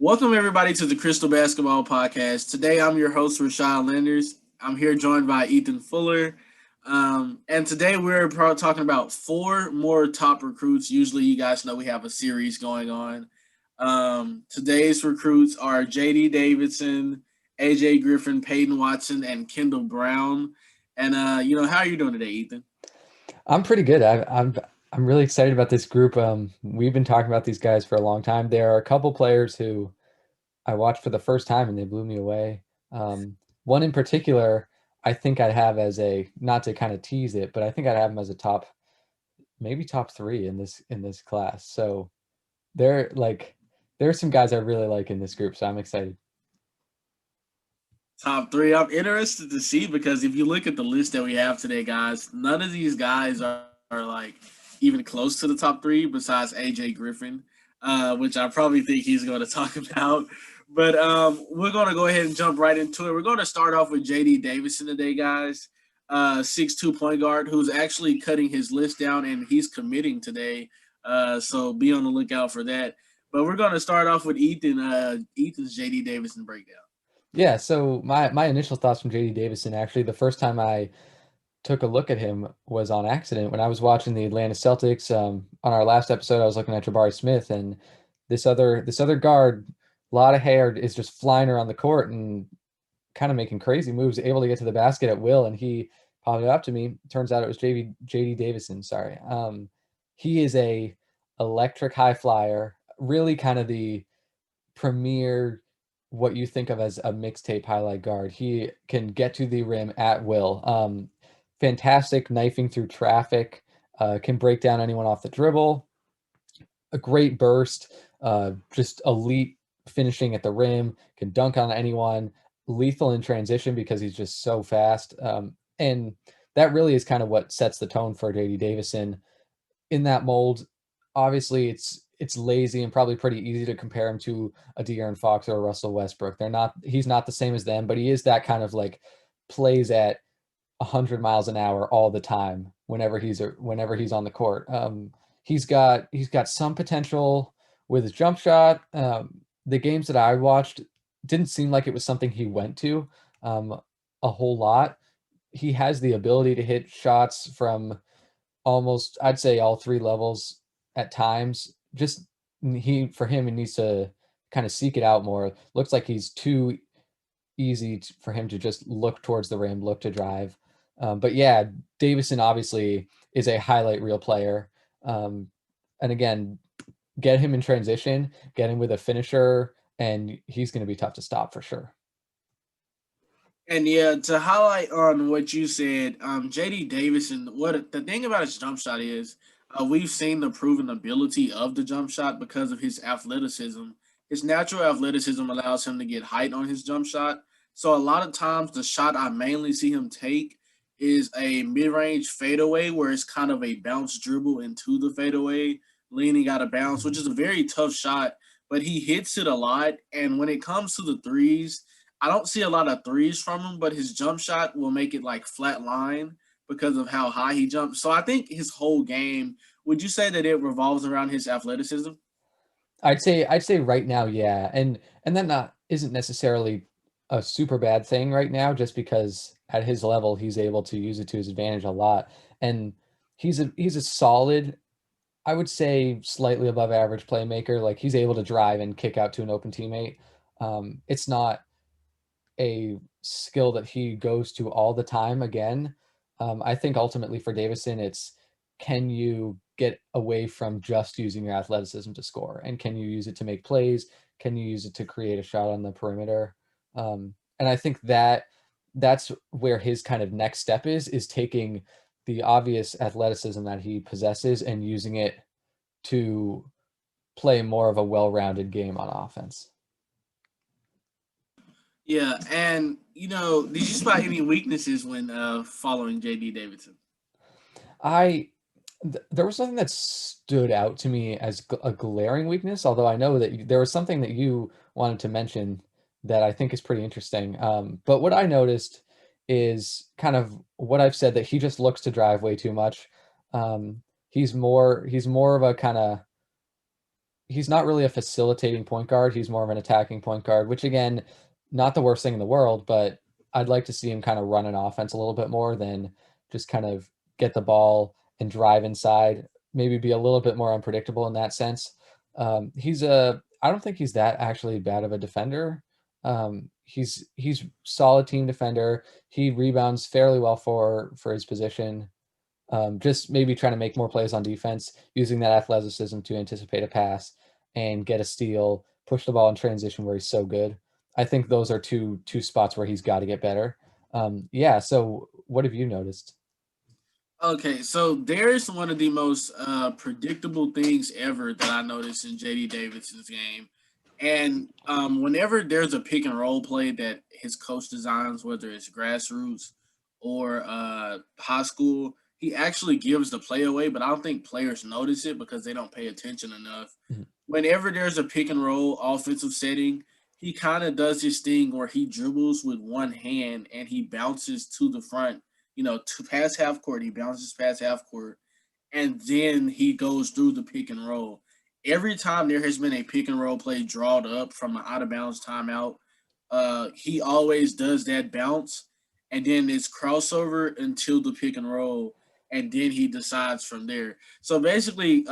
Welcome everybody to the Crystal Basketball Podcast. Today I'm your host Rashad Landers. I'm here joined by Ethan Fuller, and today we're talking about four more top recruits. Usually, you guys know we have a series going on. Today's recruits are J.D. Davidson, A.J. Griffen, Peyton Watson, and Kendall Brown. And how are you doing today, Ethan? I'm pretty good. I'm really excited about this group. We've been talking about these guys for a long time. There are a couple players who I watched for the first time and they blew me away. One in particular, I think I'd have as a, not to kind of tease it, but I think I'd have him as a top, maybe top three in this class. So there like there's some guys I really like in this group, so I'm excited. Top three. I'm interested to see because if you look at the list that we have today, guys, none of these guys are like even close to the top three besides AJ Griffin, which I probably think he's going to talk about. But we're going to go ahead and jump right into it. We're going to start off with JD Davidson today, guys. 6'2" point guard who's actually cutting his list down and he's committing today. So be on the lookout for that. But we're going to start off with Ethan. Ethan's JD Davidson breakdown. Yeah, so my initial thoughts from JD Davison, actually, the first time I took a look at him was on accident when I was watching the Atlanta Celtics. On our last episode, I was looking at Jabari Smith, and this other guard, a lot of hair, is just flying around the court and kind of making crazy moves, able to get to the basket at will. And he popped it up to me. Turns out it was JD Davison. Sorry. He is a electric high flyer, really kind of the premier what you think of as a mixtape highlight guard. He can get to the rim at will. Fantastic knifing through traffic, can break down anyone off the dribble, a great burst, just elite finishing at the rim, can dunk on anyone, lethal in transition because he's just so fast. And that really is kind of what sets the tone for JD Davison in that mold. Obviously, it's lazy and probably pretty easy to compare him to a De'Aaron Fox or a Russell Westbrook. He's not the same as them, but he is that kind of like plays at 100 miles an hour all the time whenever he's on the court. He's got some potential with his jump shot. The games that I watched didn't seem like it was something he went to a whole lot. He has the ability to hit shots from almost, I'd say, all three levels at times. Just he for him, he needs to kind of seek it out more. Looks like he's too easy for him to just look towards the rim, look to drive. But yeah, Davison obviously is a highlight reel player. And again, get him in transition, get him with a finisher, and he's going to be tough to stop for sure. And yeah, to highlight on what you said, JD Davison, what the thing about his jump shot is, we've seen the proven ability of the jump shot because of his athleticism. His natural athleticism allows him to get height on his jump shot. So a lot of times, the shot I mainly see him take is a mid-range fadeaway, where it's kind of a bounce dribble into the fadeaway, leaning out of bounds, which Mhm. is a very tough shot. But he hits it a lot, and when it comes to the threes, I don't see a lot of threes from him, but his jump shot will make it like flat line because of how high he jumps. So I think his whole game, would you say that it revolves around his athleticism? I'd say right now, yeah, and that not isn't necessarily a super bad thing right now, just because at his level he's able to use it to his advantage a lot, and he's a solid, I would say, slightly above average playmaker. Like he's able to drive and kick out to an open teammate. It's not a skill that he goes to all the time again. I think ultimately for Davison, it's can you get away from just using your athleticism to score? And can you use it to make plays? Can you use it to create a shot on the perimeter? And I think that's where his kind of next step is taking the obvious athleticism that he possesses and using it to play more of a well-rounded game on offense. Yeah, and did you spot any weaknesses when following JD Davidson? I there was something that stood out to me as a glaring weakness, although I know that there was something that you wanted to mention that I think is pretty interesting. But what I noticed is kind of what I've said, that he just looks to drive way too much. He's more of a kind of he's not really a facilitating point guard. He's more of an attacking point guard, which again, not the worst thing in the world, but I'd like to see him kind of run an offense a little bit more than just kind of get the ball and drive inside. Maybe be a little bit more unpredictable in that sense. I don't think he's that actually bad of a defender. He's solid team defender. He rebounds fairly well for his position. Just maybe trying to make more plays on defense, using that athleticism to anticipate a pass and get a steal, push the ball in transition where he's so good. I think those are two spots where he's got to get better. Yeah. So what have you noticed? Okay, so there's one of the most predictable things ever that I noticed in JD Davidson's game. And whenever there's a pick and roll play that his coach designs, whether it's grassroots or high school, he actually gives the play away, but I don't think players notice it because they don't pay attention enough. Mhm. Whenever there's a pick and roll offensive setting, he kind of does this thing where he dribbles with one hand and he bounces to the front, to pass half court. He bounces past half court, and then he goes through the pick and roll. Every time there has been a pick and roll play drawed up from an out of bounds timeout, he always does that bounce, and then it's crossover until the pick and roll, and then he decides from there. So basically,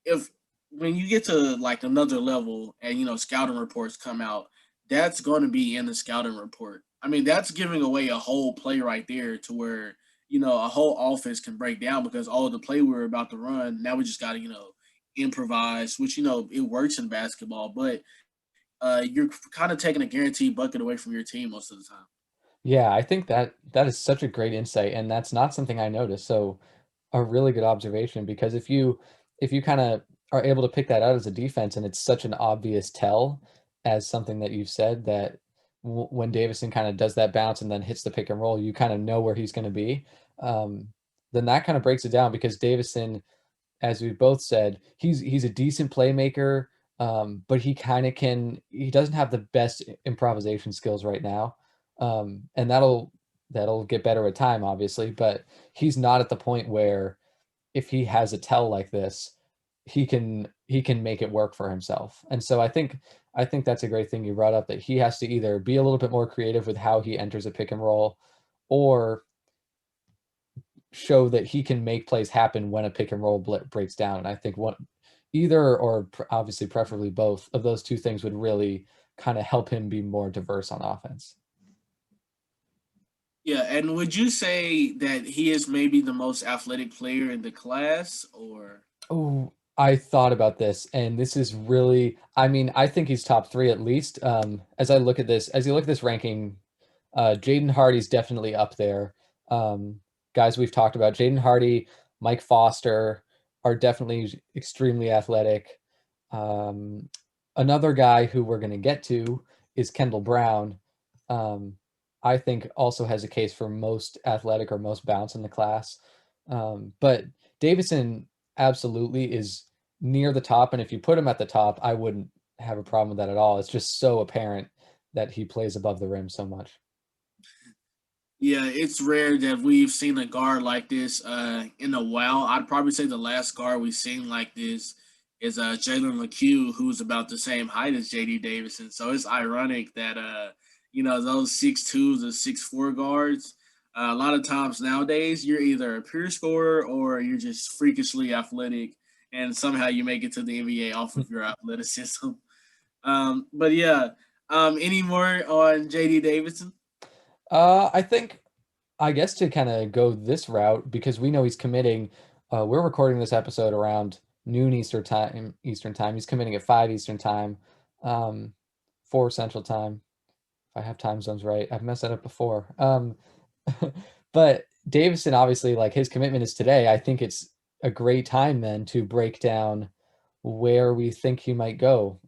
if when you get to like another level and scouting reports come out, that's going to be in the scouting report. I mean, that's giving away a whole play right there to where a whole offense can break down because the play we are about to run, now we just got to improvise, which it works in basketball, but you're kind of taking a guaranteed bucket away from your team most of the time. Yeah, I think that is such a great insight, and that's not something I noticed. So a really good observation because if you kind of are able to pick that out as a defense and it's such an obvious tell as something that you've said that when Davison kind of does that bounce and then hits the pick and roll, you kind of know where he's going to be. Um, then that kind of breaks it down because Davison, as we both said, he's a decent playmaker, but he doesn't have the best improvisation skills right now, and that'll get better with time, obviously. But he's not at the point where if he has a tell like this, he can make it work for himself. And so I think that's a great thing you brought up that he has to either be a little bit more creative with how he enters a pick and roll, or show that he can make plays happen when a pick and roll breaks down. And I think either or obviously preferably both of those two things would really kind of help him be more diverse on offense. Yeah, and would you say that he is maybe the most athletic player in the class, or? Oh, I thought about this, and this is really, I mean, I think he's top three at least. As you look at this ranking, Jaden Hardy's definitely up there. Guys we've talked about, Jaden Hardy, Mike Foster are definitely extremely athletic. Um, Another guy who we're going to get to is Kendall Brown. Um, I think also has a case for most athletic or most bounce in the class. But Davidson absolutely is near the top, and if you put him at the top, I wouldn't have a problem with that at all. It's just so apparent that he plays above the rim so much. Yeah, it's rare that we've seen a guard like this in a while. I'd probably say the last guard we've seen like this is Jalen LeCue, who's about the same height as JD Davison. So it's ironic that those 6'2" or 6'4" guards. A lot of times nowadays, you're either a pure scorer or you're just freakishly athletic, and somehow you make it to the NBA off of your athleticism. But yeah, any more on JD Davison? I think, I guess to kind of go this route because we know he's committing. We're recording this episode around noon Eastern time. Eastern time. He's committing at 5 Eastern time, um, 4 Central time. If I have time zones right, I've messed that up before. But Davison, obviously, like his commitment is today. I think it's a great time then to break down where we think he might go.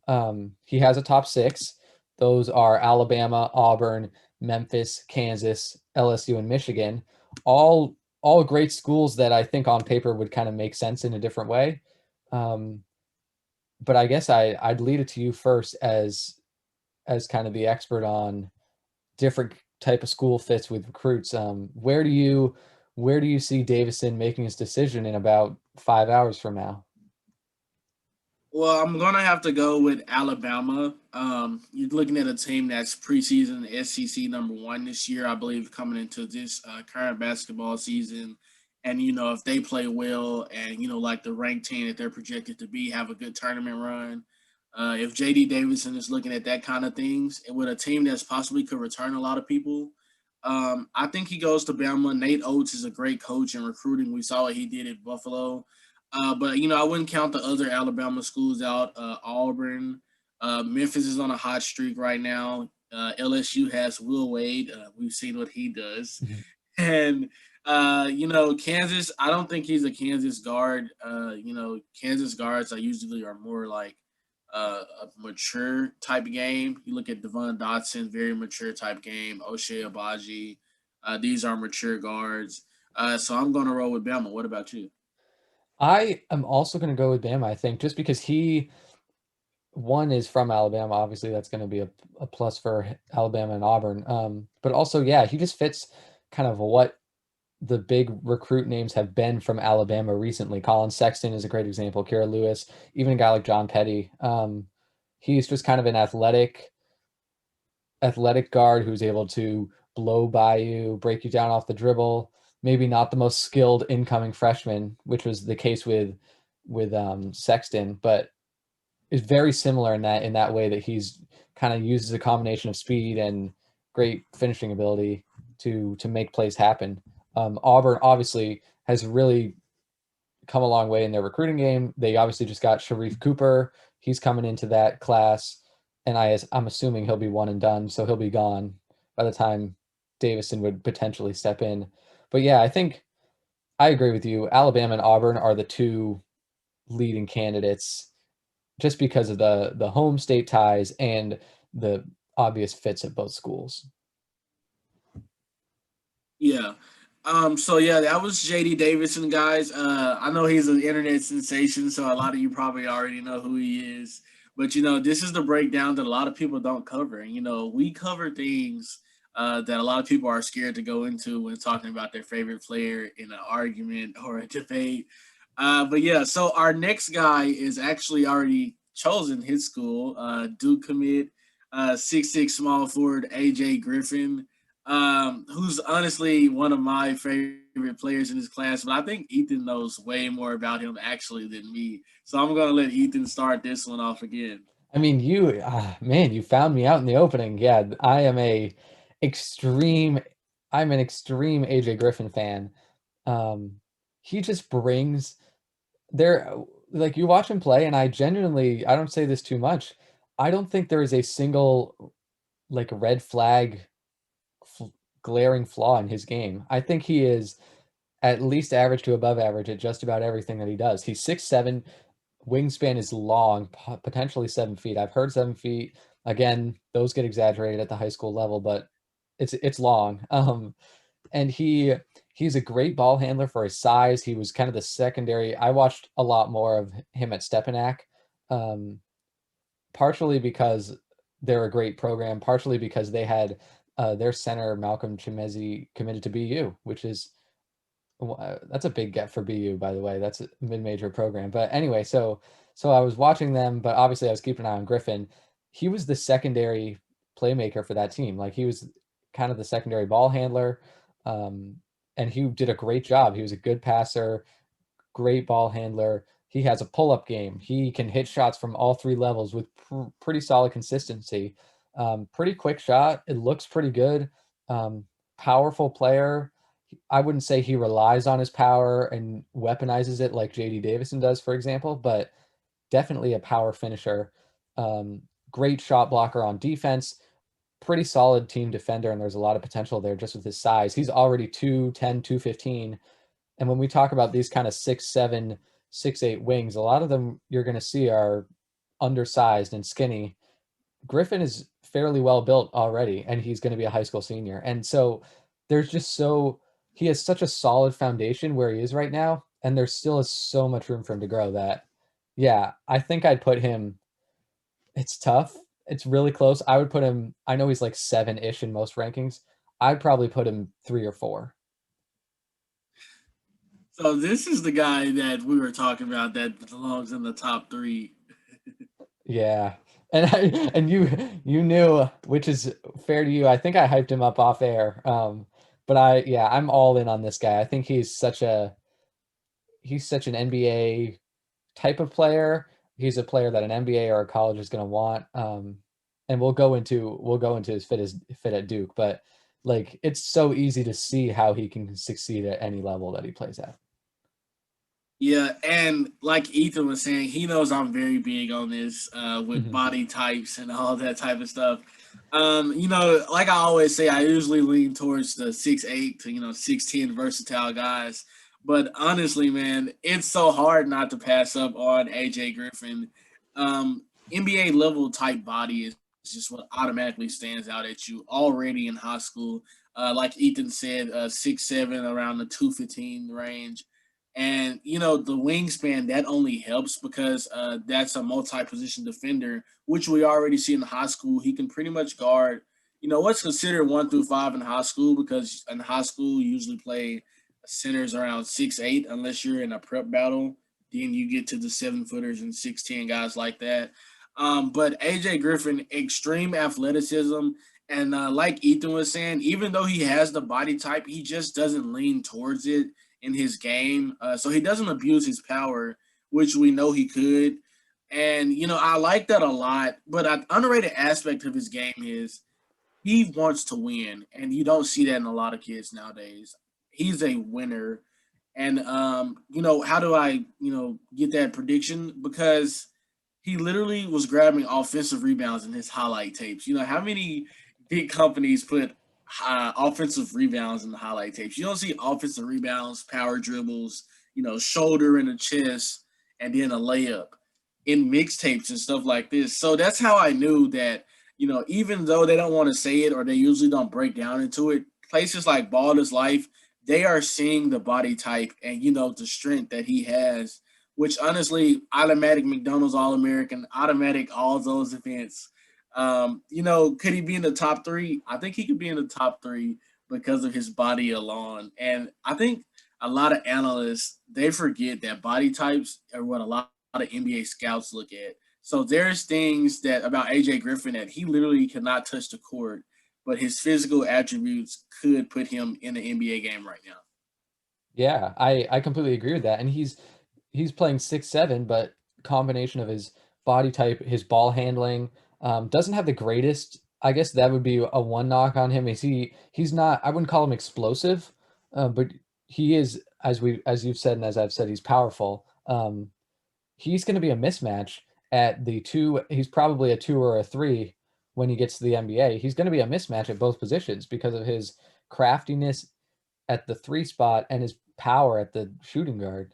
He has a top six. Those are Alabama, Auburn, Memphis, Kansas, LSU, and Michigan. All great schools that I think on paper would kind of make sense in a different way. Um, but I guess I'd lead it to you first as kind of the expert on different type of school fits with recruits. Where do you see Davison making his decision in about 5 hours from now? Well, I'm gonna have to go with Alabama. You're looking at a team that's preseason SEC #1 this year, I believe, coming into this current basketball season. And if they play well, and like the ranked team that they're projected to be, have a good tournament run. If JD Davidson is looking at that kind of things, and with a team that's possibly could return a lot of people, I think he goes to Bama. Nate Oates is a great coach in recruiting. We saw what he did at Buffalo. But I wouldn't count the other Alabama schools out. Auburn, Memphis is on a hot streak right now. LSU has Will Wade. We've seen what he does, Mhm. and Kansas. I don't think he's a Kansas guard. Kansas guards are more like a mature type game. You look at Devon Dotson, very mature type game. O'Shea Abaji, these are mature guards. So I'm going to roll with Bama. What about you? I am also going to go with Bama, I think, just because one is from Alabama. Obviously, that's going to be a plus for Alabama and Auburn. But also, yeah, he just fits kind of what the big recruit names have been from Alabama recently. Colin Sexton is a great example. Kira Lewis, even a guy like John Petty. He's just kind of an athletic guard who's able to blow by you, break you down off the dribble. Maybe not the most skilled incoming freshman, which was the case with Sexton, but is very similar in that way that he's kind of uses a combination of speed and great finishing ability to make plays happen. Auburn obviously has really come a long way in their recruiting game. They obviously just got Sharif Cooper. He's coming into that class, and I'm assuming he'll be one and done, so he'll be gone by the time Davison would potentially step in. But yeah, I think I agree with you. Alabama and Auburn are the two leading candidates just because of the home state ties and the obvious fits at both schools. Yeah. So yeah, that was JD Davidson, guys. I know he's an internet sensation, so a lot of you probably already know who he is. But this is the breakdown that a lot of people don't cover. And we cover things that a lot of people are scared to go into when talking about their favorite player in an argument or a debate. But yeah, so our next guy is actually already chosen his school, Duke commit, 6'6" small forward AJ Griffin, who's honestly one of my favorite players in this class. But I think Ethan knows way more about him actually than me. So I'm gonna let Ethan start this one off again. I mean, man, you found me out in the opening. Yeah, extreme, I'm an extreme AJ Griffin fan. Um, he just brings there, like you watch him play, and I don't say this too much. I don't think there is a single like red flag, f glaring flaw in his game. I think he is at least average to above average at just about everything that he does. He's 6'7", wingspan is long, potentially 7 feet. I've heard 7 feet. Again, those get exaggerated at the high school level, but it's long. And he's a great ball handler for his size. He was kind of the secondary. I watched a lot more of him at Stepanak, um, partially because they're a great program, partially because they had their center Malcolm Chimezi committed to BU, which is that's a big get for BU, by the way. That's a mid-major program. But anyway, so I was watching them, but obviously I was keeping an eye on Griffin. He was the secondary playmaker for that team. Like he was kind of the secondary ball handler, um, and he did a great job. He was a good passer, great ball handler. He has a pull-up game. He can hit shots from all three levels with pretty solid consistency. Pretty quick shot. It looks pretty good. Um, Powerful player. I wouldn't say he relies on his power and weaponizes it like JD Davison does, for example, but definitely a power finisher. Um, Great shot blocker on defense, pretty solid team defender, and there's a lot of potential there just with his size. He's already 210, 215. And when we talk about these kind of 6'7", 6'8" wings, a lot of them you're going to see are undersized and skinny. Griffin is fairly well built already, and he's going to be a high school senior. And so there's just he has such a solid foundation where he is right now, and there still is so much room for him to grow that, yeah, I think I'd put him. It's tough. It's really close. I would put him, I know he's like 7-ish in most rankings. I'd probably put him 3 or 4. So this is the guy that we were talking about that belongs in the top three. Yeah. And you knew, which is fair to you. I think I hyped him up off air. But I'm all in on this guy. I think he's such an NBA type of player. He's a player that an NBA or a college is going to want. And we'll go into his fit at Duke, but like it's so easy to see how he can succeed at any level that he plays at. Yeah, and like Ethan was saying, he knows I'm very big on this with Mhm. body types and all that type of stuff. Like I always say, I usually lean towards the 6'8" to 6'10" versatile guys. But honestly, man, it's so hard not to pass up on AJ Griffin. NBA level type body is just what automatically stands out at you already in high school. Like Ethan said, 6'7", around the 215 range. And the wingspan that only helps because that's a multi-position defender, which we already see in high school. He can pretty much guard, what's considered 1 through 5 in high school, because in high school you usually play centers around 6'8", unless you're in a prep battle. Then you get to the 7-footers and 6'10" guys like that. But AJ Griffin, extreme athleticism, and like Ethan was saying, even though he has the body type, he just doesn't lean towards it in his game. So he doesn't abuse his power, which we know he could. And, I like that a lot. But an underrated aspect of his game is he wants to win. And you don't see that in a lot of kids nowadays. He's a winner. And, how do I, get that prediction? Because he literally was grabbing offensive rebounds in his highlight tapes. How many big companies put offensive rebounds in the highlight tapes? You don't see offensive rebounds, power dribbles, shoulder in the chest, and then a layup in mixtapes and stuff like this. So that's how I knew that, even though they don't want to say it or they usually don't break down into it, places like Ball is Life, they are seeing the body type and, the strength that he has, which honestly, automatic McDonald's All American, automatic all those events. Could he be in the top three? I think he could be in the top three because of his body alone. And I think a lot of analysts they forget that body types are what a lot of NBA scouts look at. So there's things that about AJ Griffin that he literally cannot touch the court, but his physical attributes could put him in the NBA game right now. Yeah, I completely agree with that. And he's playing 6'7", but combination of his body type, his ball handling, doesn't have the greatest. I guess that would be a one knock on him. Is he's not, I wouldn't call him explosive, but he is, as you've said and as I've said, he's powerful. He's going to be a mismatch at the two. He's probably a 2 or a 3 when he gets to the NBA. He's going to be a mismatch at both positions because of his craftiness at the 3 spot and his power at the shooting guard.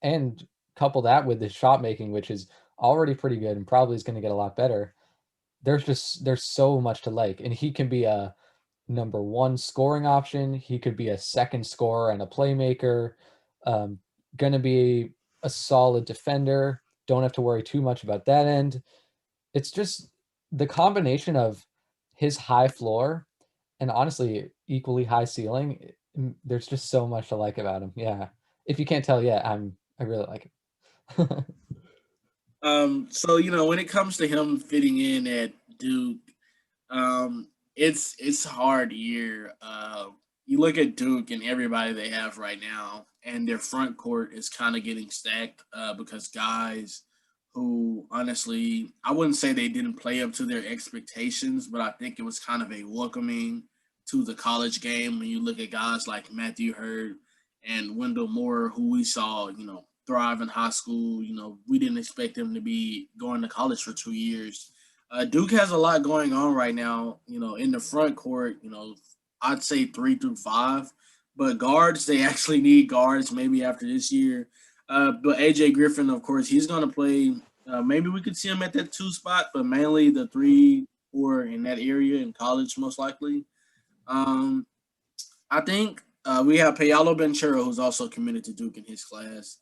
And couple that with his shot making, which is already pretty good and probably is going to get a lot better. There's so much to like, and he can be a number 1 scoring option. He could be a second scorer and a playmaker. Um, going to be a solid defender. Don't have to worry too much about that end. It's just the combination of his high floor and honestly equally high ceiling. There's just so much to like about him. Yeah. If you can't tell yet, I really like him. So when it comes to him fitting in at Duke, it's a hard year. You look at Duke and everybody they have right now, and their front court is kind of getting stacked because guys who honestly I wouldn't say they didn't play up to their expectations, but I think it was kind of a welcoming to the college game when you look at guys like Matthew Hurd and Wendell Moore, who we saw, thrive in high school. We didn't expect them to be going to college for 2 years. Duke has a lot going on right now. In the front court, I'd say 3 through 5, but guards they actually need guards maybe after this year. But AJ Griffin, of course, he's going to play. Maybe we could see him at that 2 spot, but mainly the 3 or in that area in college, most likely. Um, I think we have Paolo Banchero, who's also committed to Duke in his class.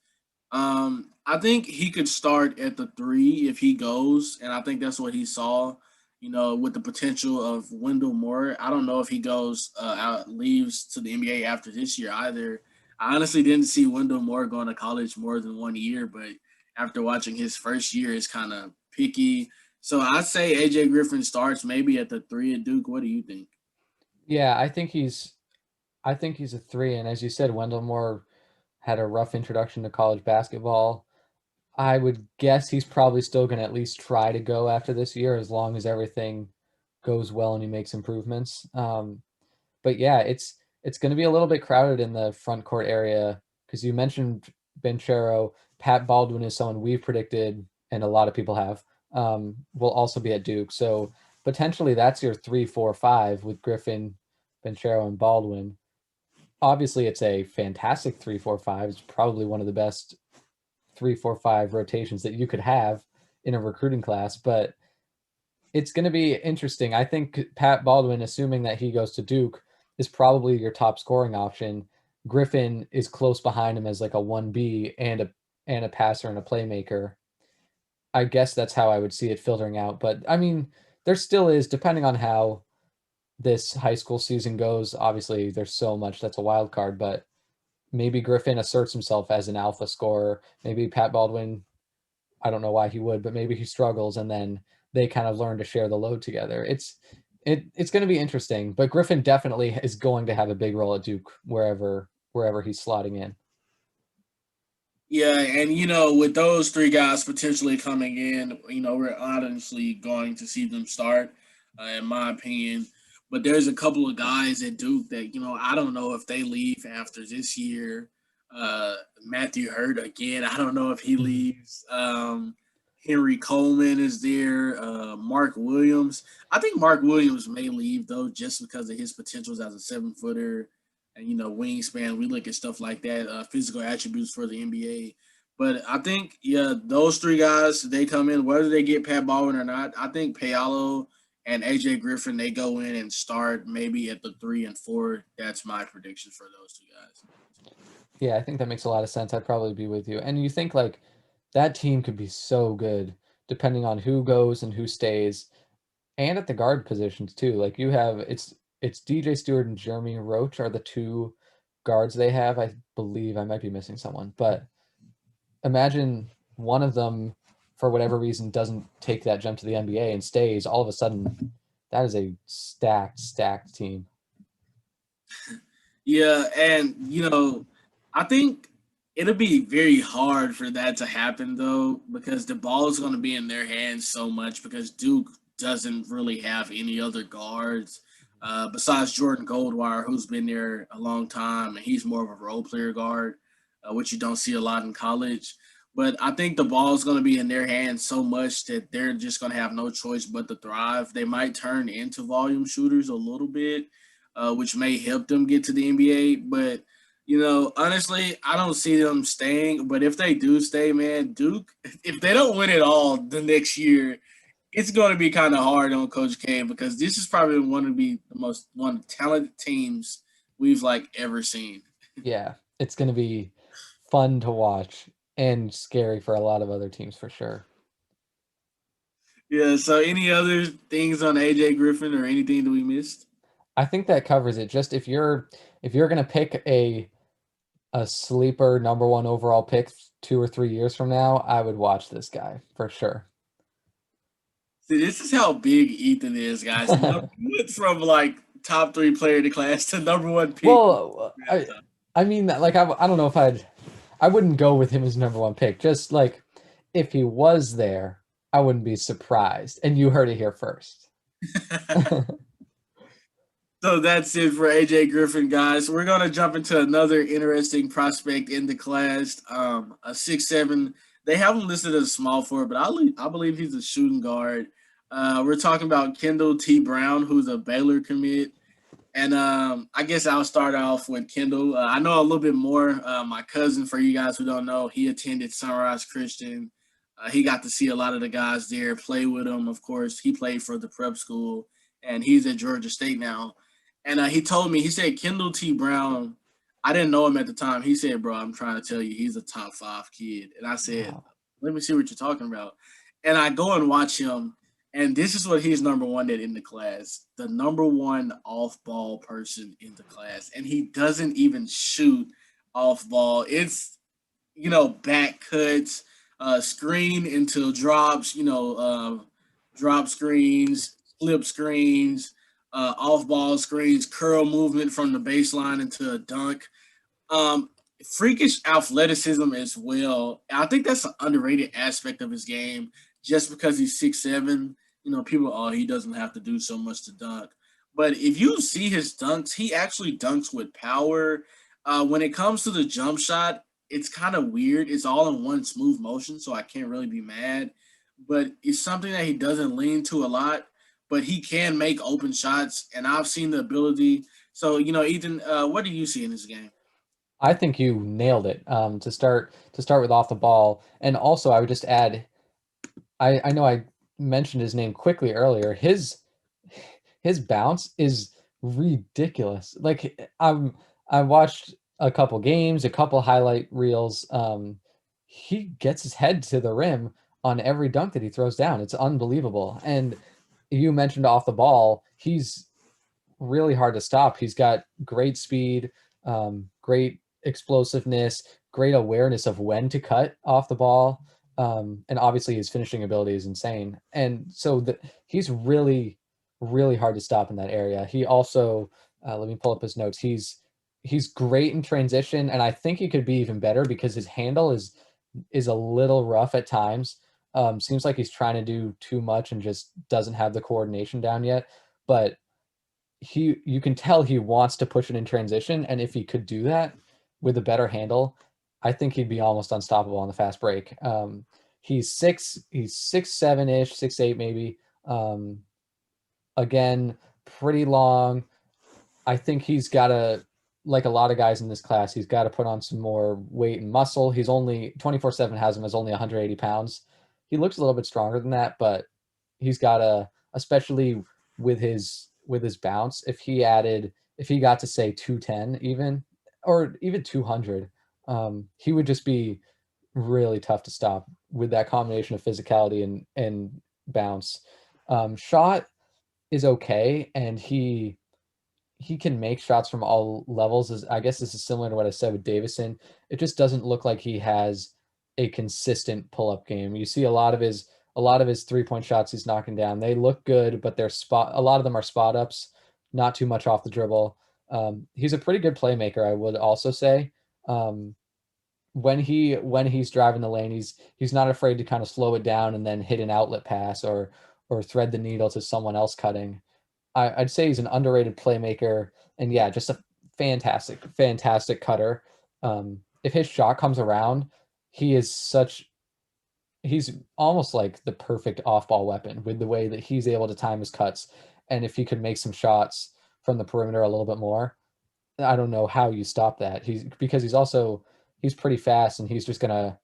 I think he could start at the 3 if he goes, and I think that's what he saw. With the potential of Wendell Moore. I don't know if he goes leaves to the NBA after this year either. I honestly didn't see Wendell Moore going to college more than 1 year, but after watching his first year, it's kind of picky. So I'd say AJ Griffin starts maybe at the 3 at Duke. What do you think? Yeah, I think he's a 3, and as you said, Wendell Moore had a rough introduction to college basketball. I would guess he's probably still going to at least try to go after this year as long as everything goes well and he makes improvements. But yeah, it's going to be a little bit crowded in the front court area because you mentioned Benchero. Pat Baldwin is someone we've predicted, and a lot of people have, will also be at Duke. So potentially that's your 3-4-5 with Griffin, Benchero, and Baldwin. Obviously, it's a fantastic 3-4-5. It's probably one of the best 3-4-5 rotations that you could have in a recruiting class, but it's going to be interesting. I think Pat Baldwin, assuming that he goes to Duke, is probably your top scoring option. Griffin is close behind him as like a 1B and a passer and a playmaker. I guess that's how I would see it filtering out. But I mean, there still is, depending on how this high school season goes. Obviously, there's so much that's a wild card, but maybe Griffin asserts himself as an alpha scorer. Maybe Pat Baldwin, I don't know why he would, but maybe he struggles and then they kind of learn to share the load together. It's going to be interesting, but Griffin definitely is going to have a big role at Duke wherever he's slotting in. Yeah, and with those three guys potentially coming in, we're honestly going to see them start, in my opinion. But there's a couple of guys at Duke that I don't know if they leave after this year. Matthew Hurt again, I don't know if he Mhm. leaves. Henry Coleman is there. Mark Williams, I think Mark Williams may leave though, just because of his potentials as a 7 footer and wingspan. We look at stuff like that, physical attributes for the NBA. But I think those three guys they come in whether they get Pat Baldwin or not. I think Paolo and AJ Griffin they go in and start maybe at the 3 and 4. That's my prediction for those two guys. Yeah, I think that makes a lot of sense. I'd probably be with you. And you think like that team could be so good depending on who goes and who stays, and at the guard positions too. Like you have it's DJ Stewart and Jeremy Roach are the two guards they have. I believe I might be missing someone, but imagine one of them for whatever reason doesn't take that jump to the NBA and stays. All of a sudden, that is a stacked team. Yeah, and I think it'll be very hard for that to happen though, because the ball is going to be in their hands so much because Duke doesn't really have any other guards besides Jordan Goldwire, who's been there a long time, and he's more of a role player guard, which you don't see a lot in college. But I think the ball is going to be in their hands so much that they're just going to have no choice but to thrive. They might turn into volume shooters a little bit, which may help them get to the NBA. But honestly, I don't see them staying. But if they do stay, man, Duke, if they don't win it all the next year, it's going to be kind of hard on Coach K because this is probably one of the talented teams we've ever seen. Yeah, it's going to be fun to watch and scary for a lot of other teams for sure. Yeah. So, any other things on AJ Griffin or anything that we missed? I think that covers it. Just if you're going to pick a sleeper number one overall pick 2 or 3 years from now, I would watch this guy for sure. See, this is how big Ethan is, guys. He went from top three player in the class to number one pick. Well, I mean like I don't know if I wouldn't go with him as number one pick. Just like if he was there, I wouldn't be surprised. And you heard it here first. So that's it for AJ Griffin, guys. We're gonna jump into another interesting prospect in the class. A 6'7". They have him listed as a small forward, but I believe he's a shooting guard. We're talking about Kendall T. Brown, who's a Baylor commit. And I guess I'll start off with Kendall. I know a little bit more. My cousin, for you guys who don't know, he attended Sunrise Christian. He got to see a lot of the guys there, play with them. Of course, he played for the prep school, and he's at Georgia State now. And he told me, he said, Kendall T. Brown, I didn't know him at the time. He said, bro, I'm trying to tell you, he's a top 5 kid. And I said, Wow. let me see what you're talking about. And I go and watch him, and this is what he's number one at in the class, the number one off ball person in the class. And he doesn't even shoot off ball. It's, back cuts, screen into drops, drop screens, flip screens, off ball screens, curl movement from the baseline into a dunk. Um, Freakish athleticism as well. I think that's an underrated aspect of his game. Just because he's 6'7", people, he doesn't have to do so much to dunk. But if you see his dunks, he actually dunks with power. When it comes to the jump shot, it's kind of weird. It's all in one smooth motion, so I can't really be mad. But it's something that he doesn't lean to a lot. But he can make open shots, and I've seen the ability. So, Ethan, what do you see in this game? I think you nailed it. To start with off the ball, and also I would just add, I know I mentioned his name quickly earlier. His bounce is ridiculous. Like I watched a couple games, a couple highlight reels. He gets his head to the rim on every dunk that he throws down. It's unbelievable. And you mentioned off the ball, he's really hard to stop. He's got great speed, great explosiveness, great awareness of when to cut off the ball. And obviously his finishing ability is insane. And so he's really, really hard to stop in that area. He also, let me pull up his notes. He's great in transition, and I think he could be even better because his handle is a little rough at times. Seems like he's trying to do too much and just doesn't have the coordination down yet. But you can tell he wants to push it in transition, and if he could do that with a better handle, I think he'd be almost unstoppable on the fast break. He's 6'7" ish, 6'8" maybe. Um, Again, pretty long. I think he's got to, like a lot of guys in this class, he's got to put on some more weight and muscle. He's only 24/7 has him as only 180 pounds. He looks a little bit stronger than that, but he's got to, especially with his bounce. If he got to say 210 even, or even 200, he would just be really tough to stop with that combination of physicality and bounce. Shot is okay, and he can make shots from all levels. Is I guess this is similar to what I said with Davidson. It just doesn't look like he has a consistent pull-up game. You see a lot of his three-point shots he's knocking down. They look good, but a lot of them are spot ups, not too much off the dribble. He's a pretty good playmaker, I would also say. Um, when he's driving the lane, he's not afraid to kind of slow it down and then hit an outlet pass or thread the needle to someone else cutting. I'd say he's an underrated playmaker, and yeah, just a fantastic, fantastic cutter. If his shot comes around, he is such he's almost like the perfect off-ball weapon with the way that he's able to time his cuts. And if he could make some shots from the perimeter a little bit more, I don't know how you stop that. He's pretty fast, and he's just gonna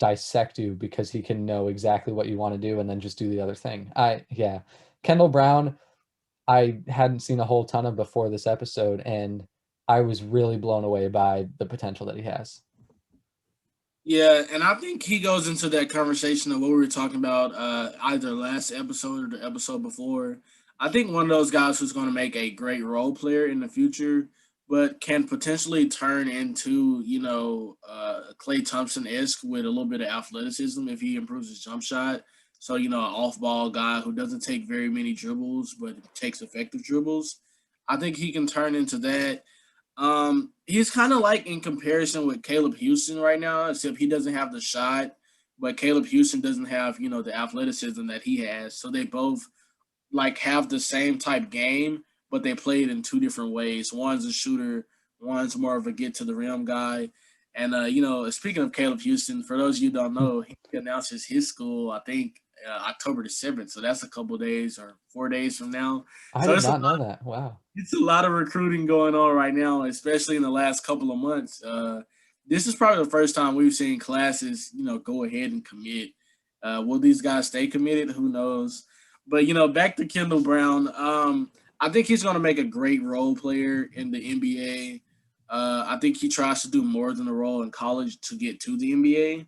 dissect you because he can know exactly what you want to do and then just do the other thing. Yeah. Kendall Brown, I hadn't seen a whole ton of before this episode, and I was really blown away by the potential that he has. Yeah, and I think he goes into that conversation of what we were talking about either last episode or the episode before. I think one of those guys who's going to make a great role player in the future, but can potentially turn into, Clay Thompson esque with a little bit of athleticism if he improves his jump shot. So, an off ball guy who doesn't take very many dribbles, but takes effective dribbles. I think he can turn into that. He's kind of like in comparison with Caleb Houston right now, except he doesn't have the shot, but Caleb Houston doesn't have, the athleticism that he has. So they both like have the same type game, but they play it in two different ways. One's a shooter, one's more of a get to the rim guy. And speaking of Caleb Houston, for those of you who don't know, he announces his school, I think October the 7th. So that's a couple days or 4 days from now. I So did not know that. Wow. it's a lot of recruiting going on right now, especially in the last couple of months. This is probably the first time we've seen classes, go ahead and commit. Will these guys stay committed? Who knows? But back to Kendall Brown. I think he's going to make a great role player in the NBA. I think he tries to do more than a role in college to get to the NBA.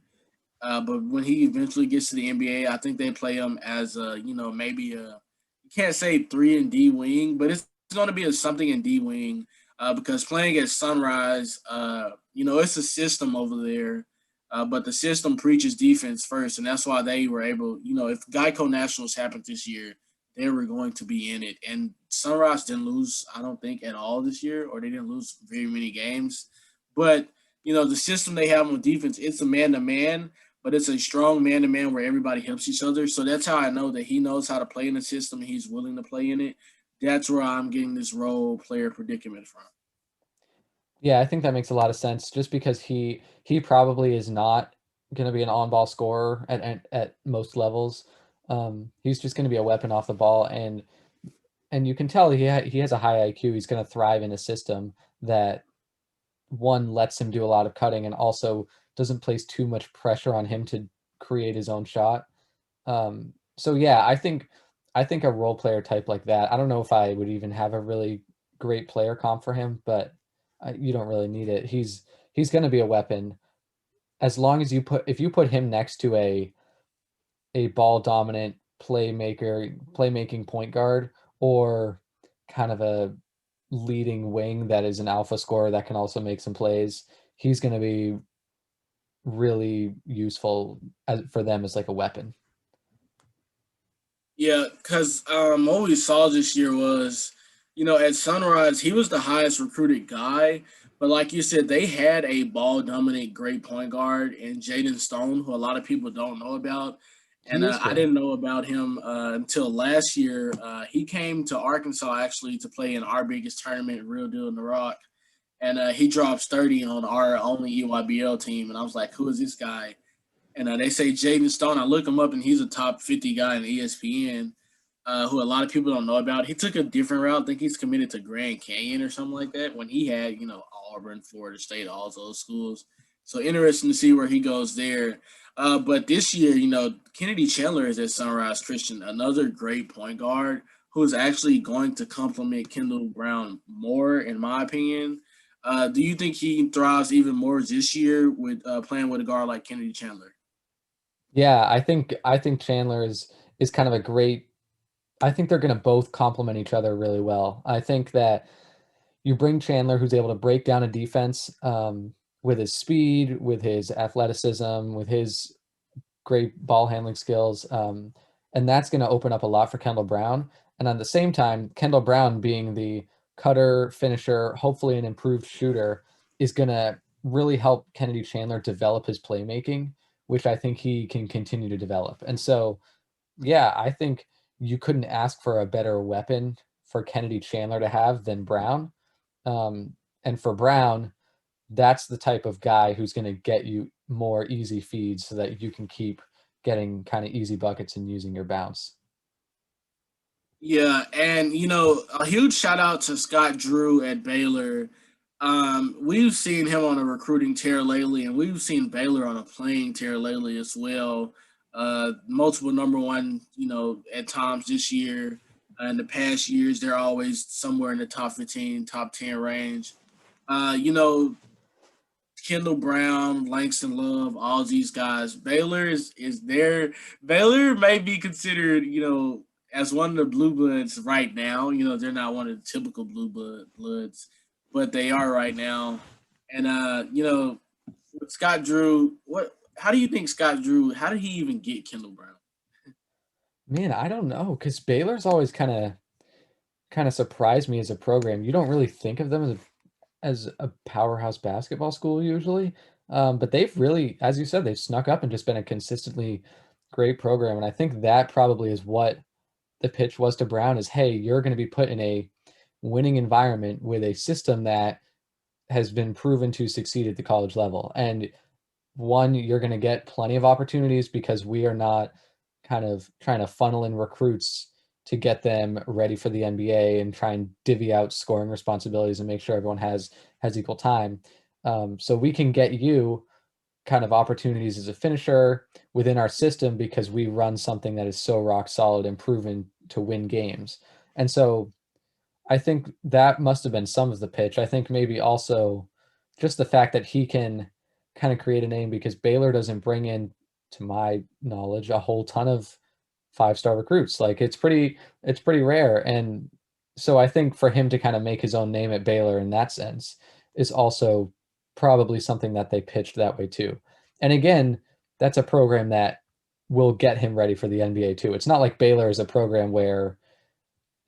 But when he eventually gets to the NBA, I think they play him as a, maybe a you can't say 3 and D wing, but it's going to be a something in D wing because playing at Sunrise, it's a system over there. But the system preaches defense first, and that's why they were able. If Geico Nationals happened this year, they were going to be in it. And Sunrise didn't lose, I don't think, at all this year, or they didn't lose very many games. But the system they have on defense, it's a man to man, but it's a strong man to man where everybody helps each other. So that's how I know that he knows how to play in the system. And he's willing to play in it. That's where I'm getting this role player predicament from. Yeah, I think that makes a lot of sense just because he probably is not going to be an on-ball scorer at most levels. He's just going to be a weapon off the ball, and you can tell he has a high IQ. He's going to thrive in a system that one lets him do a lot of cutting and also doesn't place too much pressure on him to create his own shot. So yeah, I think a role player type like that. I don't know if I would even have a really great player comp for him, but you don't really need it. He's going to be a weapon as long as if you put him next to a ball dominant playmaking point guard, or kind of a leading wing that is an alpha scorer that can also make some plays. He's going to be really useful for them as like a weapon. Yeah, because what we saw this year was, at Sunrise, he was the highest recruited guy. But like you said, they had a ball dominant great point guard in Jaden Stone, who a lot of people don't know about. He And is I good. didn't know about him until last year. He came to Arkansas actually to play in our biggest tournament, Real Deal in the Rock. And he drops 30 on our only EYBL team. And I was like, who is this guy? And they say Jaden Stone. I look him up, and he's a top 50 guy in ESPN, who a lot of people don't know about. He took a different route. I think he's committed to Grand Canyon or something like that. When he had, Auburn, Florida State, all those schools. So interesting to see where he goes there. But this year, Kennedy Chandler is at Sunrise Christian, another great point guard who is actually going to complement Kendall Brown more, in my opinion. Do you think he thrives even more this year with playing with a guard like Kennedy Chandler? Yeah, I think Chandler is kind of a great. I think they're going to both complement each other really well. I think that you bring Chandler, who's able to break down a defense with his speed, with his athleticism, with his great ball handling skills, and that's going to open up a lot for Kendall Brown. And at the same time, Kendall Brown being the cutter, finisher, hopefully an improved shooter, is going to really help Kennedy Chandler develop his playmaking, which I think he can continue to develop. And so, yeah, I think you couldn't ask for a better weapon for Kennedy Chandler to have than Brown. And for Brown, that's the type of guy who's going to get you more easy feeds so that you can keep getting kind of easy buckets and using your bounce. Yeah, and a huge shout out to Scott Drew at Baylor. We've seen him on a recruiting tear lately, and we've seen Baylor on a playing tear lately as well. Multiple number one, at times this year. In the past years, they're always somewhere in the top 15, top 10 range. Uh, you know, Kendall Brown, Langston Love, all these guys. Baylor is there. Baylor may be considered, as one of the blue bloods right now. They're not one of the typical bloods, but they are right now. And with Scott Drew, how do you think Scott Drew, how did he even get Kendall Brown? Man, I don't know because Baylor's always kind of surprised me as a program. You don't really think of them as a powerhouse basketball school usually, but they've really, as you said, they've snuck up and just been a consistently great program. And I think that probably is what the pitch was to Brown is, hey, you're going to be put in a winning environment with a system that has been proven to succeed at the college level. And one, you're going to get plenty of opportunities because we are not kind of trying to funnel in recruits to get them ready for the NBA and try and divvy out scoring responsibilities and make sure everyone has equal time. So we can get you kind of opportunities as a finisher within our system because we run something that is so rock solid and proven to win games. And so I think that must have been some of the pitch. I think maybe also just the fact that he can kind of create a name because Baylor doesn't bring in, to my knowledge, a whole ton of five-star recruits. Like it's pretty rare. And so I think for him to kind of make his own name at Baylor in that sense is also probably something that they pitched that way too. And again, that's a program that will get him ready for the NBA too. It's not like Baylor is a program where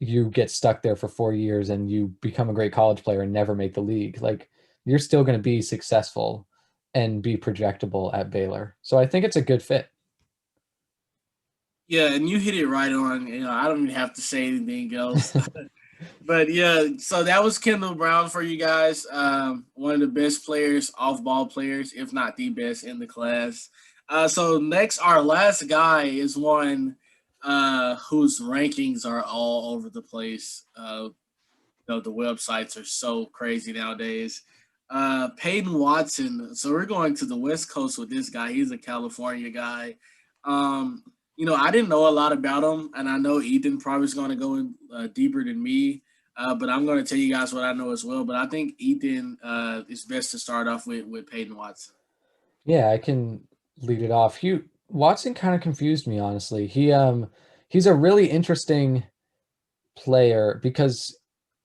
you get stuck there for 4 years and you become a great college player and never make the league. Like you're still going to be successful and be projectable at Baylor. So I think it's a good fit. Yeah, and you hit it right on. I don't even have to say anything else. But yeah, so that was Kendall Brown for you guys. One of the best players, off ball players, if not the best in the class. So next, our last guy is one whose rankings are all over the place. The websites are so crazy nowadays. Peyton Watson. So we're going to the West Coast with this guy. He's a California guy. I didn't know a lot about him, and I know Ethan probably is going to go in deeper than me. But I'm going to tell you guys what I know as well. But I think Ethan is best to start off with Peyton Watson. Yeah, I can lead it off. Watson kind of confused me, honestly. He's a really interesting player because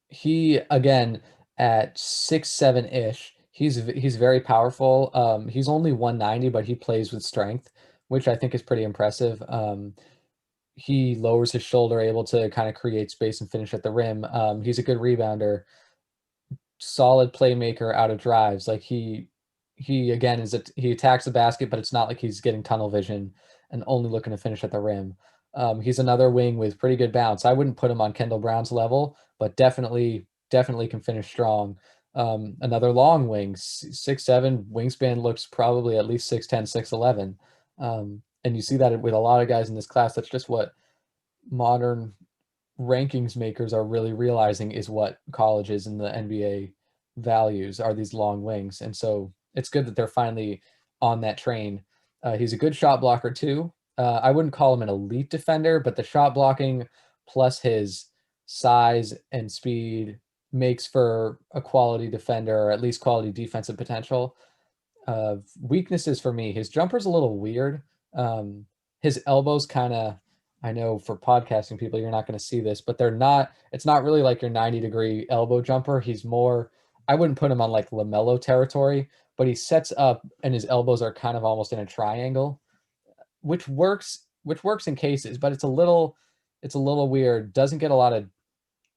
he again at 6'7" ish. He's very powerful. He's only 190, but he plays with strength, which I think is pretty impressive. He lowers his shoulder, able to kind of create space and finish at the rim. He's a good rebounder, solid playmaker out of drives. Like he again he attacks the basket, but it's not like he's getting tunnel vision and only looking to finish at the rim. He's another wing with pretty good bounce. I wouldn't put him on Kendall Brown's level, but definitely can finish strong. Another long wing, 6'7", wingspan looks probably at least 6'10", 6'11". And you see that with a lot of guys in this class. That's just what modern rankings makers are really realizing is what colleges and the NBA values are these long wings. And so it's good that they're finally on that train. He's a good shot blocker too. I wouldn't call him an elite defender, but the shot blocking plus his size and speed makes for a quality defender or at least quality defensive potential. Weaknesses for me, his jumper's a little weird. His elbows kind of, I know for podcasting people, you're not going to see this, but it's not really like your 90-degree elbow jumper. He's more, I wouldn't put him on like LaMelo territory, but he sets up and his elbows are kind of almost in a triangle, which works in cases, but it's a little weird. Doesn't get a lot of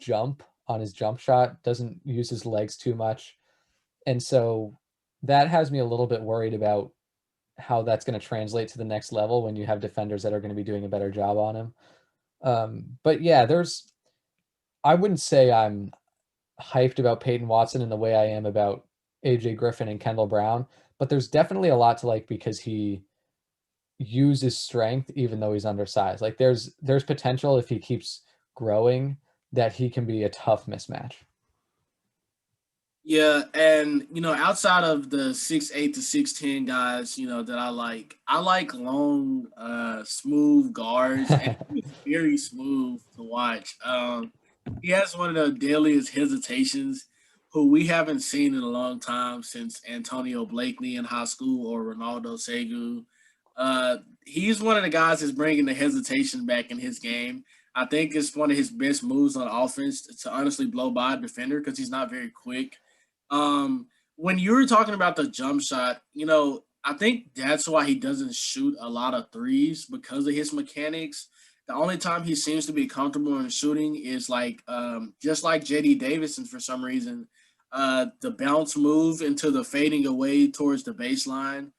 jump on his jump shot, doesn't use his legs too much. And so that has me a little bit worried about how that's going to translate to the next level when you have defenders that are going to be doing a better job on him. But yeah, I wouldn't say I'm hyped about Peyton Watson in the way I am about AJ Griffin and Kendall Brown, but there's definitely a lot to like because he uses strength even though he's undersized. Like there's potential if he keeps growing that he can be a tough mismatch. Yeah, and outside of the 6'8" to 6'10" guys, that I like long, smooth guards, and he's very smooth to watch. He has one of the deadliest hesitations, who we haven't seen in a long time since Antonio Blakely in high school or Ronaldo Segu. He's one of the guys that's bringing the hesitation back in his game. I think it's one of his best moves on offense to honestly blow by a defender because he's not very quick. When you were talking about the jump shot, I think that's why he doesn't shoot a lot of threes because of his mechanics. The only time he seems to be comfortable in shooting is like just like JD Davidson for some reason. The bounce move into the fading away towards the baseline,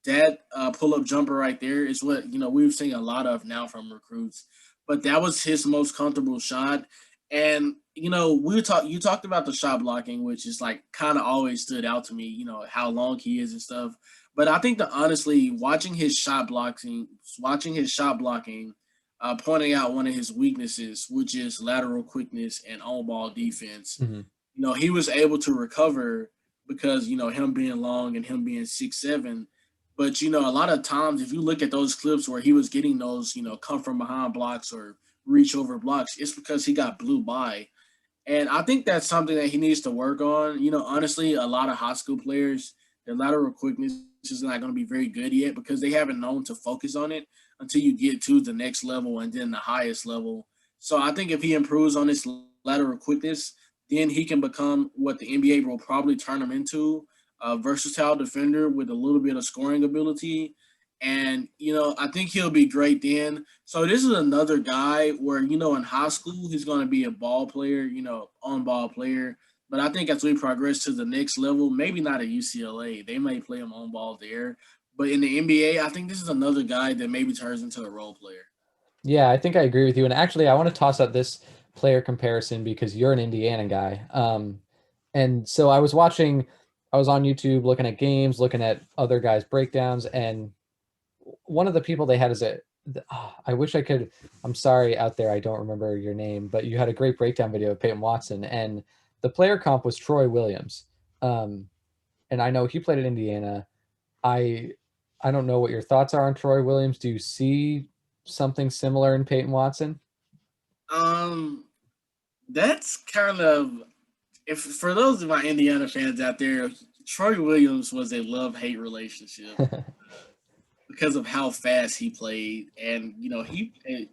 that pull up jumper right there is what we've seen a lot of now from recruits. But that was his most comfortable shot. And you talked about the shot blocking, which is like kind of always stood out to me. How long he is and stuff. But I think that honestly, watching his shot blocking, pointing out one of his weaknesses, which is lateral quickness and on ball defense. Mm-hmm. He was able to recover because him being long and him being 6'7". But a lot of times, if you look at those clips where he was getting those come from behind blocks or reach over blocks, it's because he got blew by. And I think that's something that he needs to work on. Honestly, a lot of high school players, their lateral quickness is not going to be very good yet because they haven't known to focus on it until you get to the next level and then the highest level. So I think if he improves on his lateral quickness, then he can become what the NBA will probably turn him into, a versatile defender with a little bit of scoring ability. And, I think he'll be great then. So this is another guy where, in high school, he's going to be a ball player, on ball player. But I think as we progress to the next level, maybe not at UCLA, they may play him on ball there. But in the NBA, I think this is another guy that maybe turns into a role player. Yeah, I think I agree with you. And actually, I want to toss out this player comparison because you're an Indiana guy. And so I was on YouTube looking at games, looking at other guys' breakdowns, and one of the people they had is I wish I could. I'm sorry out there, I don't remember your name, but you had a great breakdown video of Peyton Watson, and the player comp was Troy Williams. Um, and I know he played at Indiana. I I don't know what your thoughts are on Troy Williams. Do you see something similar in Peyton Watson? Um, that's kind of if for those of my Indiana fans out there, Troy Williams was a love-hate relationship because of how fast he played, and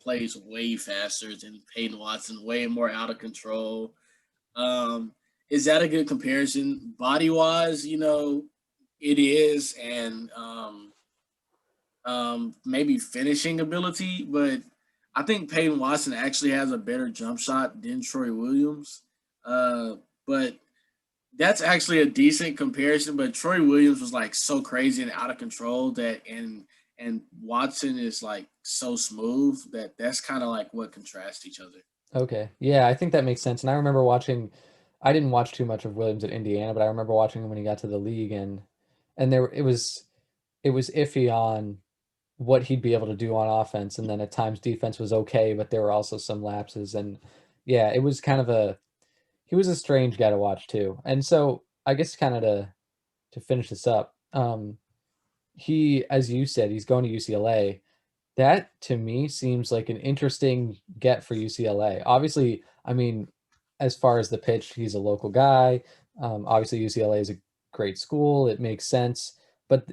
plays way faster than Peyton Watson, way more out of control. Um, is that a good comparison? Body wise, it is, and maybe finishing ability, but I think Peyton Watson actually has a better jump shot than Troy Williams. But that's actually a decent comparison. But Troy Williams was like so crazy and out of control and Watson is like so smooth that that's kind of like what contrasts each other. Okay. Yeah, I think that makes sense. And I remember watching, I didn't watch too much of Williams at Indiana, but I remember watching him when he got to the league, and there it was iffy on what he'd be able to do on offense, and then at times defense was okay, but there were also some lapses, and yeah, it was kind of a he was a strange guy to watch too. And so I guess kind of to finish this up, he, as you said, he's going to UCLA. That to me seems like an interesting get for UCLA. Obviously, I mean, as far as the pitch, he's a local guy. Obviously, UCLA is a great school. It makes sense. But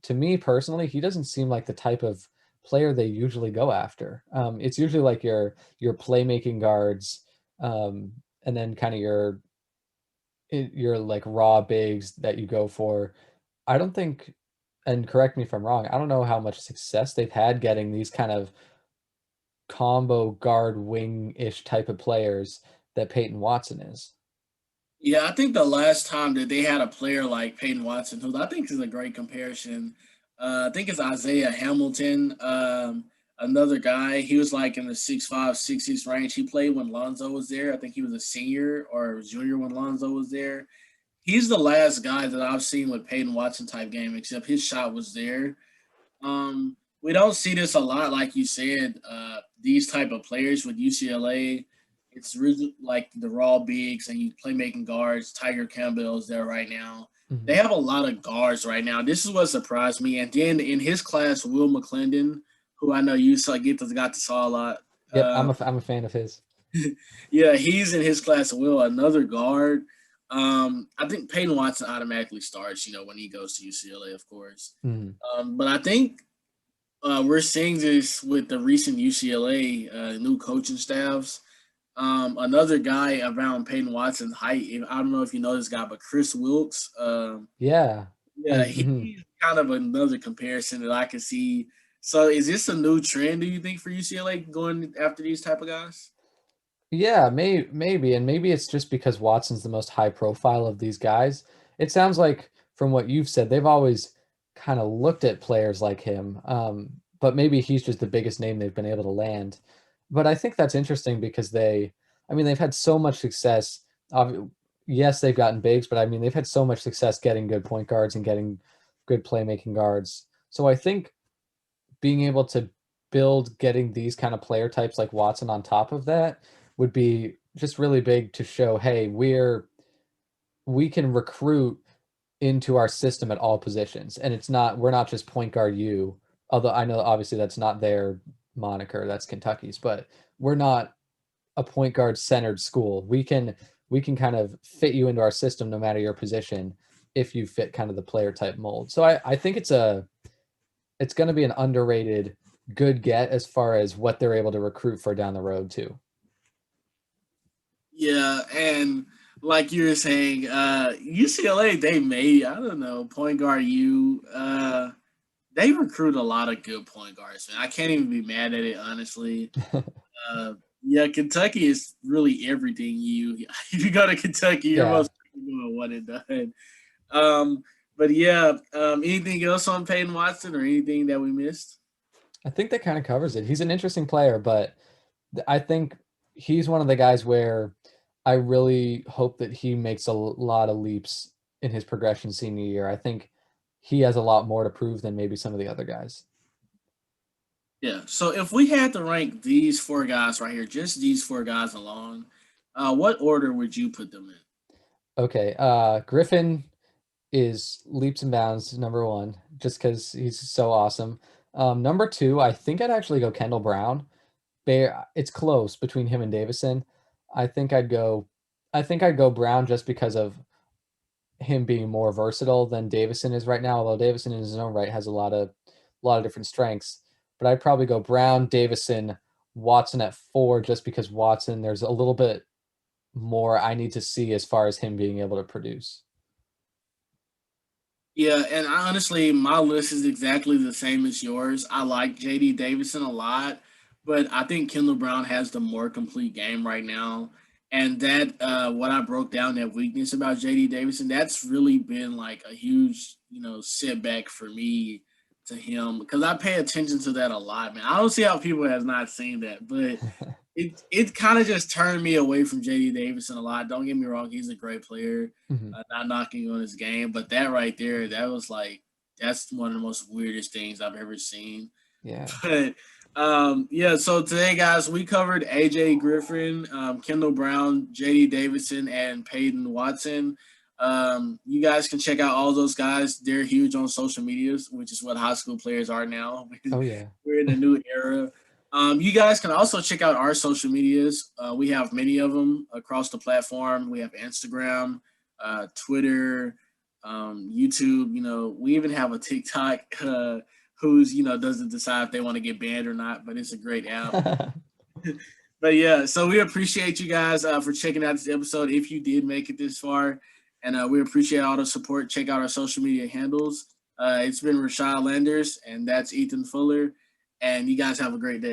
to me personally, he doesn't seem like the type of player they usually go after. It's usually like your playmaking guards, and then kind of your like raw bigs that you go for. I don't think, and correct me if I'm wrong, I don't know how much success they've had getting these kind of combo guard wing-ish type of players that Peyton Watson is. Yeah, I think the last time that they had a player like Peyton Watson, who I think is a great comparison, I think it's Isaiah Hamilton. Another guy, he was like in the 6'5", 6'6" range. He played when Lonzo was there. I think he was a senior or junior when Lonzo was there. He's the last guy that I've seen with Peyton Watson type game, except his shot was there. We don't see this a lot, like you said. These type of players with UCLA, it's really like the raw bigs and you playmaking guards. Tiger Campbell is there right now. Mhm. They have a lot of guards right now. This is what surprised me. And then in his class, Will McClendon, who I know you got to saw a lot. Yep, Uh, I'm a fan of his. yeah, he's in his class. Will another guard. I think Peyton Watson automatically starts. When he goes to UCLA, of course. Mhm. But I think we're seeing this with the recent UCLA new coaching staffs. Another guy around Peyton Watson's height. I don't know if you know this guy, but Chris Wilkes. Yeah, Yeah, and mhm. he's kind of another comparison that I can see. So, is this a new trend? Do you think for UCLA going after these type of guys? Yeah, maybe, and maybe it's just because Watson's the most high profile of these guys. It sounds like from what you've said, they've always kind of looked at players like him, but maybe he's just the biggest name they've been able to land. But I think that's interesting because I mean, they've had so much success. Yes, they've gotten bigs, but I mean, they've had so much success getting good point guards and getting good playmaking guards. So I think being able to build getting these kind of player types like Watson on top of that would be just really big to show, hey, we can recruit into our system at all positions. And we're not just point guard you, although I know obviously that's not their moniker, that's Kentucky's, but we're not a point guard centered school. We can kind of fit you into our system no matter your position if you fit kind of the player type mold. So I think it's going to be an underrated good get as far as what they're able to recruit for down the road too. Yeah, and like you were saying, UCLA, they may, I don't know, point guard you. They recruit a lot of good point guards, man. I can't even be mad at it, honestly. Uh, yeah, Kentucky is really everything you. If you go to Kentucky, you're Yeah, most likely going one and done. Um, but yeah, anything else on Peyton Watson or anything that we missed? I think that kind of covers it. He's an interesting player, but I think he's one of the guys where I really hope that he makes a lot of leaps in his progression senior year. I think he has a lot more to prove than maybe some of the other guys. Yeah. So if we had to rank these four guys right here, just these four guys alone, what order would you put them in? Okay, Griffin is leaps and bounds number one, just because he's so awesome. Number two, I think I'd actually go Kendall Brown. It's close between him and Davison. I think I'd go. I think I'd go Brown just because of him being more versatile than Davison is right now. Although Davison in his own right has a lot of different strengths, but I'd probably go Brown, Davison, Watson at four, just because Watson there's a little bit more I need to see as far as him being able to produce. Yeah, and honestly, my list is exactly the same as yours. I like JD Davison a lot, but I think Kendall Brown has the more complete game right now. And that what I broke down that weakness about JD Davison, that's really been like a huge, setback for me to him because I pay attention to that a lot, man. I don't see how people has not seen that, but it kind of just turned me away from JD Davison a lot. Don't get me wrong, he's a great player, Mhm. not knocking on his game, but that right there, that was like that's one of the most weirdest things I've ever seen. Yeah. But yeah, so today, guys, we covered AJ Griffin, Kendall Brown, JD Davidson, and Peyton Watson. You guys can check out all those guys. They're huge on social medias, which is what high school players are now. Oh yeah. We're in a new era. You guys can also check out our social medias. We have many of them across the platform. We have Instagram, Twitter, YouTube. We even have a TikTok. Who's doesn't decide if they want to get banned or not, but it's a great app. But yeah, so we appreciate you guys for checking out this episode. If you did make it this far, and we appreciate all the support. Check out our social media handles. It's been Rashad Landers, and that's Ethan Fuller. And you guys have a great day.